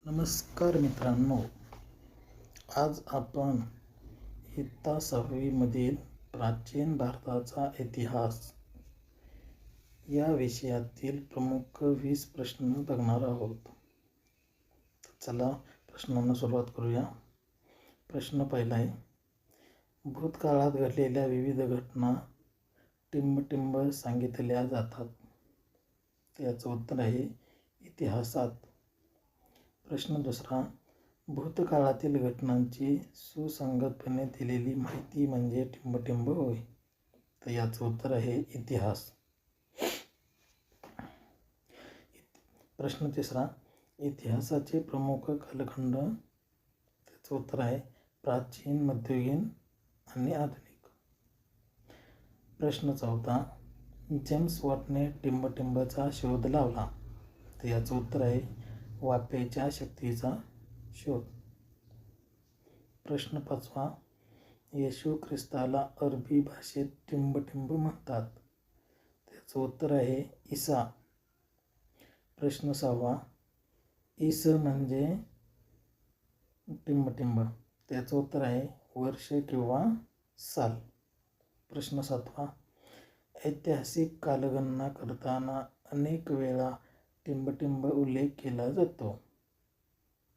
नमस्कार मित्रांनो, आज आपण इयत्ता 6वी मधील प्राचीन भारताचा इतिहास या विषयातील प्रमुख 20 प्रश्न बघणार आहोत. चला प्रश्नांना सुरुवात करूया. प्रश्न पहिला आहे, भूतकाळात घडलेल्या विविध घटना टिंबटिंब सांगितल्या जातात. याचं उत्तर आहे इतिहासात. प्रश्न दुसरा, भूतकाळातील घटनांची सुसंगतपणे दिलेली माहिती म्हणजे टिंबटिंब होय. तर याचं उत्तर आहे इतिहास. प्रश्न तिसरा, इतिहासाचे प्रमुख कालखंड. त्याचं उत्तर आहे प्राचीन, मध्ययुगीन आणि आधुनिक. प्रश्न चौथा, जेम्स वॉटने टिंबटिंबचा शोध लावला. तर याचं उत्तर आहे वाफेच्या शक्तीचा शोध. प्रश्न पाचवा, येशू ख्रिस्ताला अरबी भाषेत टिंबटिंब म्हणतात. त्याचं उत्तर आहे ईसा. प्रश्न सहावा, ईस म्हणजे टिंबटिंब. त्याचं उत्तर आहे वर्ष किंवा साल. प्रश्न सातवा, ऐतिहासिक कालगणना करताना अनेक वेळा टिंबटिंब उल्लेख केला जातो.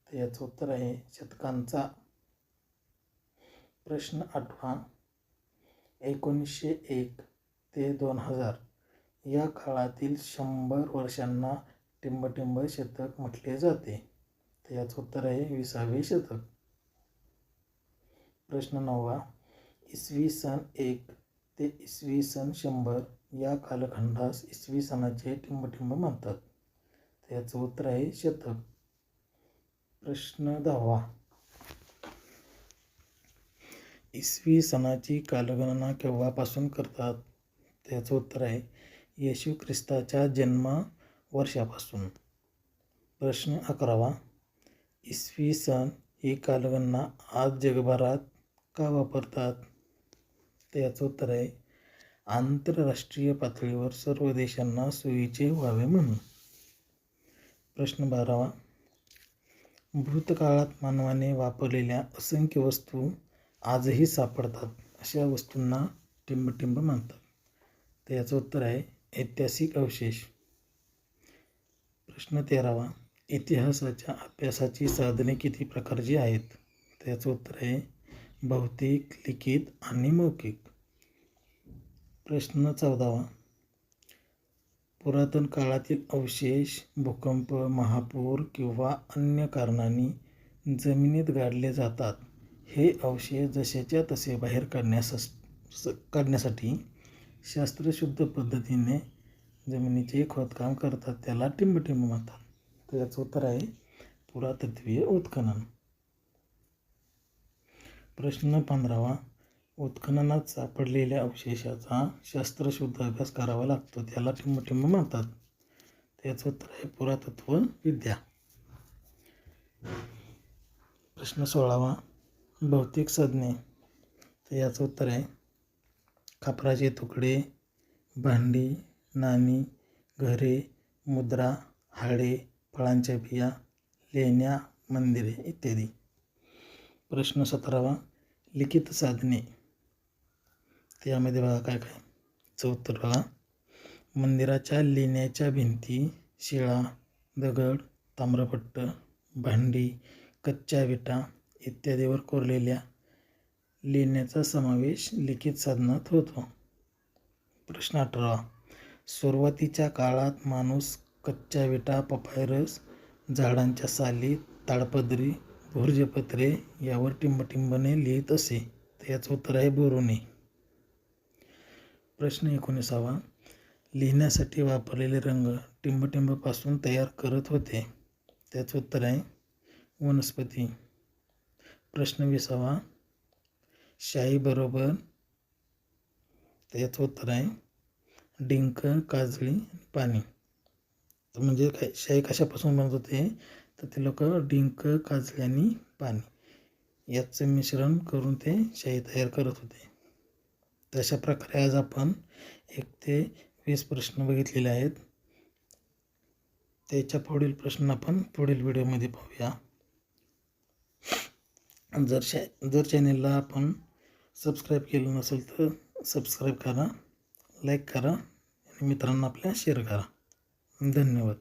तर याचं उत्तर आहे शतकांचा. प्रश्न आठवा, 1901 ते 2000 या काळातील 100 वर्षांना टिंबटिंब शतक म्हटले जाते. तर याचं उत्तर आहे 20वे शतक. प्रश्न नववा, इसवी सन 1 ते इसवी सन 100 या कालखंडास इसवी सनाचे टिंबटिंब म्हणतात. तर याचं उत्तर आहे शतक. प्रश्न 10वा, इसवी सनाची कालगणना केव्हापासून करतात. त्याचं उत्तर आहे येशू ख्रिस्ताच्या जन्म वर्षापासून. प्रश्न 11वा, इसवी सन ही कालगणना आज जगभरात का वापरतात. तर याचं उत्तर आहे आंतरराष्ट्रीय पातळीवर सर्व देशांना सोयीचे व्हावे म्हणून. प्रश्न 12वा, भूतकाळात मानवाने वापरलेल्या असंख्य वस्तू आजही सापडतात. अशा वस्तूंना टिंबटिंब म्हणतात. तर याचं उत्तर आहे ऐतिहासिक अवशेष. प्रश्न 13वा, इतिहासाच्या अभ्यासाची साधने किती प्रकारची आहेत. तर याचं उत्तर आहे भौतिक, लिखित आणि मौखिक. प्रश्न 14वा, पुरातन काळातील अवशेष भूकंप, महापूर किंवा अन्य कारणांनी जमिनीत गाडले जातात. हे अवशेष जसेच्या तसे बाहेर काढण्यासाठी शास्त्रशुद्ध पद्धतीने जमिनीचे खोदकाम करतात. त्याला टिंबटिंब म्हणतात. तर याचं उत्तर आहे पुरातत्त्वीय उत्खनन. प्रश्न 15वा, उत्खननात सापडलेल्या अवशेषाचा शास्त्रशुद्ध अभ्यास करावा लागतो. त्याला टिंबटिंब म्हणतात. त्याचं उत्तर आहे पुरातत्व विद्या. प्रश्न 16वा, भौतिक साधने. तर याचं उत्तर आहे खापराचे तुकडे, भांडी, नाणी, घरे, मुद्रा, हाडे, फळांच्या बिया, लेण्या, मंदिरे इत्यादी. प्रश्न 17वा, लिखित साधने. त्यामध्ये बघा काय काय. उत्तर बघा, मंदिराच्या लेण्याच्या भिंती, शिळा, दगड, ताम्रपट्ट, भांडी, कच्च्या विटा इत्यादीवर कोरलेल्या लेण्याचा समावेश लिखित साधनात होतो. प्रश्न 18वा, सुरुवातीच्या काळात माणूस कच्च्या विटा, पपायरस, झाडांच्या साली, ताडपदरी, भोर्जपत्रे यावर टिंबटिंबने लिहित असे. तर याचं उत्तर आहे बोरुने. प्रश्न 19वा, लिहिण्यासाठी वापरलेले रंग टिंबटिंबपासून तयार करत होते. त्याचं उत्तर आहे वनस्पती. प्रश्न 20वा, शाई बरोबर. त्याचं उत्तर आहे डिंक, काजळी, पाणी. तर म्हणजे काय, शाई कशापासून बनत होते. तर ते लोक डिंक, काजळी आणि पाणी याचं मिश्रण करून ते शाई तयार करत होते. तशा प्रकारे आज आपण 1 ते 20 प्रश्न बघितलेले आहेत. त्याच्या पुढील प्रश्न आपण पुढील व्हिडिओमध्ये पाहूया. जर चॅनेलला आपण सबस्क्राईब केलं नसेल तर सबस्क्राईब करा, लाईक करा आणि मित्रांना आपल्या शेअर करा. धन्यवाद.